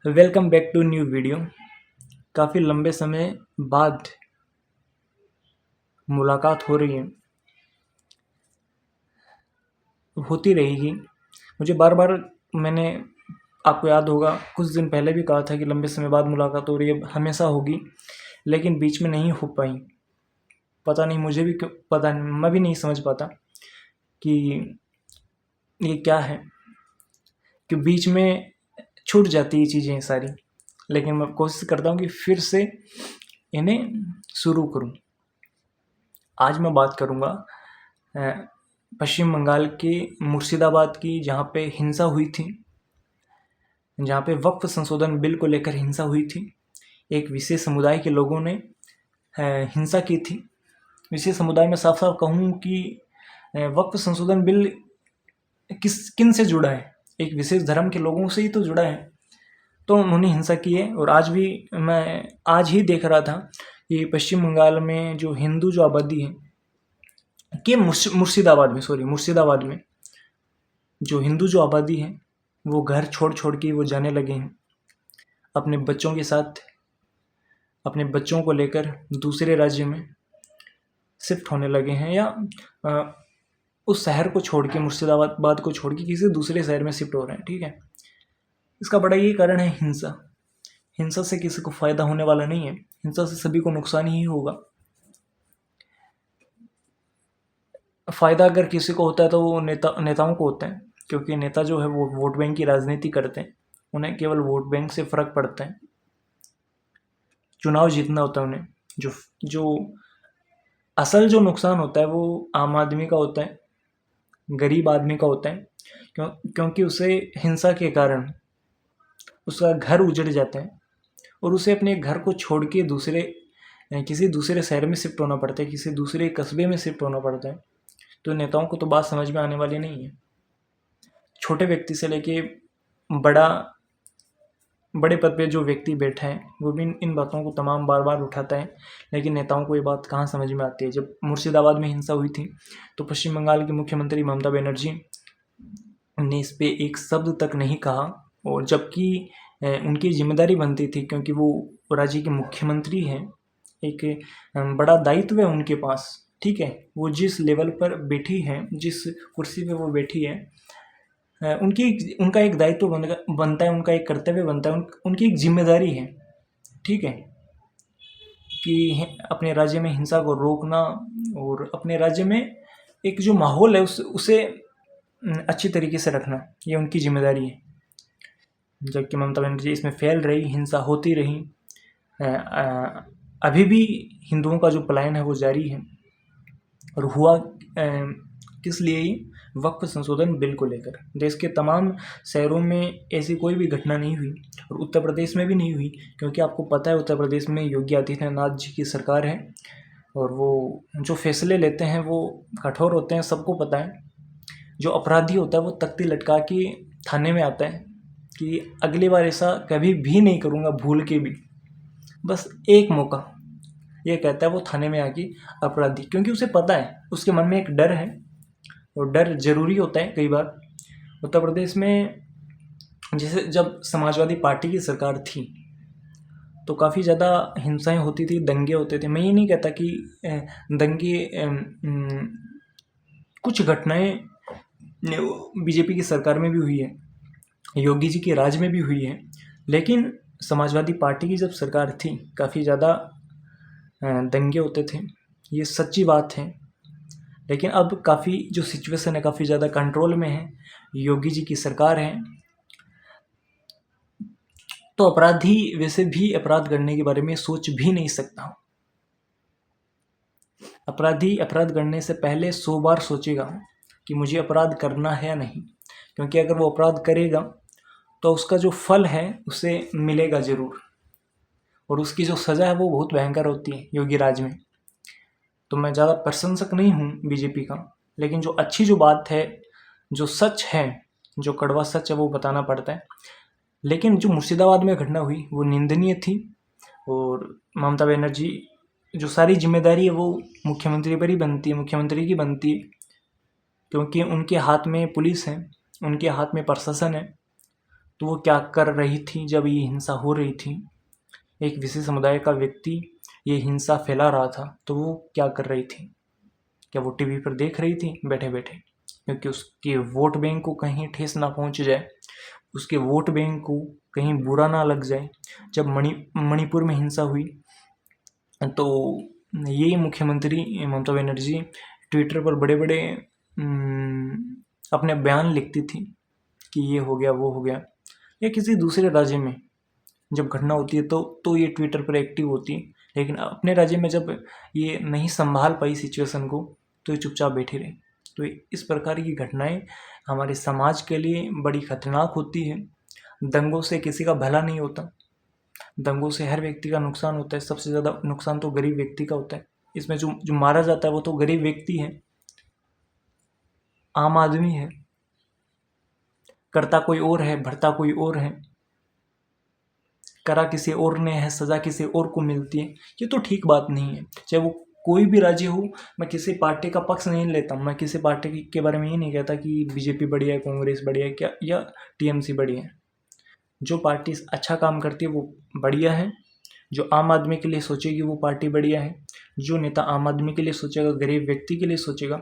Welcome back to new video. काफ़ी लंबे समय बाद मुलाकात हो रही है, होती रहेगी। मुझे बार बार मैंने आपको याद होगा कुछ दिन पहले भी कहा था कि लंबे समय बाद मुलाकात हो रही है, हमेशा होगी, लेकिन बीच में नहीं हो पाई। पता नहीं, मुझे भी क्यों पता नहीं, मैं भी नहीं समझ पाता कि ये क्या है कि बीच में छूट जाती है चीज़ें सारी। लेकिन मैं कोशिश करता हूँ कि फिर से इन्हें शुरू करूँ। आज मैं बात करूँगा पश्चिम बंगाल के मुर्शिदाबाद की, जहाँ पे हिंसा हुई थी, जहाँ पे वक्फ संशोधन बिल को लेकर हिंसा हुई थी। एक विशेष समुदाय के लोगों ने हिंसा की थी। विशेष समुदाय में साफ साफ कहूँ कि वक्फ संशोधन बिल किन से जुड़ा है, एक विशेष धर्म के लोगों से ही तो जुड़ा है। तो उन्होंने हिंसा की है। और आज भी मैं आज ही देख रहा था कि पश्चिम बंगाल में जो हिंदू जो आबादी है कि मुर्शिदाबाद में जो हिंदू जो आबादी है वो घर छोड़ छोड़ के वो जाने लगे हैं। अपने बच्चों के साथ, अपने बच्चों को लेकर दूसरे राज्य में शिफ्ट होने लगे हैं, या उस शहर को छोड़ के, मुर्शिदाबाद को छोड़ के किसी दूसरे शहर में शिफ्ट हो रहे हैं। ठीक है, इसका बड़ा ये कारण है हिंसा। हिंसा से किसी को फायदा होने वाला नहीं है, हिंसा से सभी को नुकसान ही होगा। फायदा अगर किसी को होता है तो वो नेताओं को होता है, क्योंकि नेता जो है वो वोट बैंक की राजनीति करते हैं। उन्हें केवल वोट बैंक से फर्क पड़ता है, चुनाव जीतना होता है उन्हें। जो असल जो नुकसान होता है वो आम आदमी का होता है, गरीब आदमी का होता है। क्योंकि उसे हिंसा के कारण उसका घर उजड़ जाता है और उसे अपने घर को छोड़ के किसी दूसरे शहर में शिफ्ट होना पड़ता है, किसी दूसरे कस्बे में शिफ्ट होना पड़ता है। तो नेताओं को तो बात समझ में आने वाली नहीं है। छोटे व्यक्ति से लेके बड़े पद पे जो व्यक्ति बैठा है वो भी इन बातों को तमाम बार बार उठाता है, लेकिन नेताओं को ये बात कहाँ समझ में आती है। जब मुर्शिदाबाद में हिंसा हुई थी तो पश्चिम बंगाल की मुख्यमंत्री ममता बनर्जी ने इस पे एक शब्द तक नहीं कहा, और जबकि उनकी जिम्मेदारी बनती थी, क्योंकि वो राज्य के मुख्यमंत्री हैं। एक बड़ा दायित्व है उनके पास। ठीक है, वो जिस लेवल पर बैठी हैं, जिस कुर्सी पे वो बैठी है, उनका एक दायित्व बनता है, उनका एक कर्तव्य बनता है, उनकी एक जिम्मेदारी है। ठीक है, कि अपने राज्य में हिंसा को रोकना और अपने राज्य में एक जो माहौल है उसे अच्छी तरीके से रखना, ये उनकी जिम्मेदारी है। जबकि ममता बनर्जी इसमें फेल रही, हिंसा होती रही। अभी भी हिंदुओं का जो पलायन है वो जारी है। और हुआ किस लिए ही? वक्फ संशोधन बिल को लेकर। देश के तमाम शहरों में ऐसी कोई भी घटना नहीं हुई, और उत्तर प्रदेश में भी नहीं हुई, क्योंकि आपको पता है उत्तर प्रदेश में योगी आदित्यनाथ जी की सरकार है, और वो जो फैसले लेते हैं वो कठोर होते हैं, सबको पता है। जो अपराधी होता है वो तख्ती लटका के थाने में आता है कि अगली बार ऐसा कभी भी नहीं करूँगा, भूल के भी, बस एक मौका, ये कहता है वो थाने में आके अपराधी। क्योंकि उसे पता है, उसके मन में एक डर है, और डर जरूरी होता है कई बार। उत्तर प्रदेश में जैसे जब समाजवादी पार्टी की सरकार थी तो काफ़ी ज़्यादा हिंसाएं होती थी, दंगे होते थे। मैं ये नहीं कहता कि दंगे, कुछ घटनाएं बीजेपी की सरकार में भी हुई है, योगी जी के राज में भी हुई है, लेकिन समाजवादी पार्टी की जब सरकार थी काफ़ी ज़्यादा दंगे होते थे, ये सच्ची बात है। लेकिन अब काफ़ी जो सिचुएशन है काफ़ी ज़्यादा कंट्रोल में है, योगी जी की सरकार है। तो अपराधी वैसे भी अपराध करने के बारे में सोच भी नहीं सकता। अपराधी अपराध करने से पहले 100 बार सोचेगा कि मुझे अपराध करना है या नहीं, क्योंकि अगर वो अपराध करेगा तो उसका जो फल है उसे मिलेगा ज़रूर, और उसकी जो सज़ा है वो बहुत भयंकर होती है योगी राज में। तो मैं ज़्यादा प्रशंसक नहीं हूँ बीजेपी का, लेकिन जो अच्छी जो बात है, जो सच है, जो कड़वा सच है वो बताना पड़ता है। लेकिन जो मुर्शिदाबाद में घटना हुई वो निंदनीय थी, और ममता बनर्जी जो सारी जिम्मेदारी है वो मुख्यमंत्री पर ही बनती है, मुख्यमंत्री की बनती है, क्योंकि उनके हाथ में पुलिस है, उनके हाथ में प्रशासन है। तो वो क्या कर रही थी जब ये हिंसा हो रही थी, एक विशेष समुदाय का व्यक्ति ये हिंसा फैला रहा था, तो वो क्या कर रही थी? क्या वो टीवी पर देख रही थी बैठे बैठे, क्योंकि उसके वोट बैंक को कहीं ठेस ना पहुंच जाए, उसके वोट बैंक को कहीं बुरा ना लग जाए। जब मणिपुर में हिंसा हुई तो यही मुख्यमंत्री ममता बनर्जी ट्विटर पर बड़े बड़े अपने बयान लिखती थी कि ये हो गया वो हो गया, या किसी दूसरे राज्य में जब घटना होती है तो ये ट्विटर पर एक्टिव होती है, लेकिन अपने राज्य में जब ये नहीं संभाल पाई सिचुएशन को तो ये चुपचाप बैठी रही। तो इस प्रकार की घटनाएं हमारे समाज के लिए बड़ी खतरनाक होती है। दंगों से किसी का भला नहीं होता, दंगों से हर व्यक्ति का नुकसान होता है। सबसे ज़्यादा नुकसान तो गरीब व्यक्ति का होता है। इसमें जो मारा जाता है वो तो गरीब व्यक्ति है, आम आदमी है, करता कोई और है, भरता कोई और है, करा किसी और ने है, सज़ा किसी और को मिलती है। ये तो ठीक बात नहीं है, चाहे वो कोई भी राज्य हो। मैं किसी पार्टी का पक्ष नहीं लेता, मैं किसी पार्टी के बारे में ये नहीं कहता कि बीजेपी बढ़िया है, कांग्रेस बढ़िया है क्या, या टीएमसी बढ़िया है। जो पार्टी अच्छा काम करती है वो बढ़िया है, जो आम आदमी के लिए सोचेगी वो पार्टी बढ़िया है। जो नेता आम आदमी के लिए सोचेगा, गरीब व्यक्ति के लिए सोचेगा,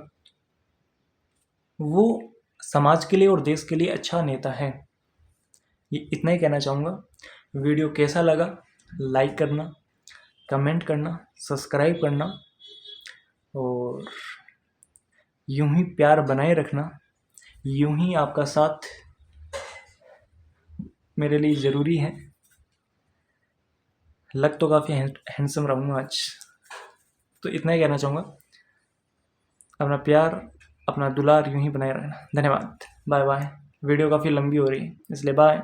वो समाज के लिए और देश के लिए अच्छा नेता है। ये इतना ही कहना चाहूँगा। वीडियो कैसा लगा लाइक करना, कमेंट करना, सब्सक्राइब करना और यूं ही प्यार बनाए रखना। यूं ही आपका साथ मेरे लिए ज़रूरी है। लग तो काफ़ी हैंडसम रहूँगा आज, तो इतना ही कहना चाहूँगा। अपना प्यार, अपना दुलार यूं ही बनाए रखना। धन्यवाद, बाय बाय। वीडियो काफ़ी लंबी हो रही है इसलिए बाय।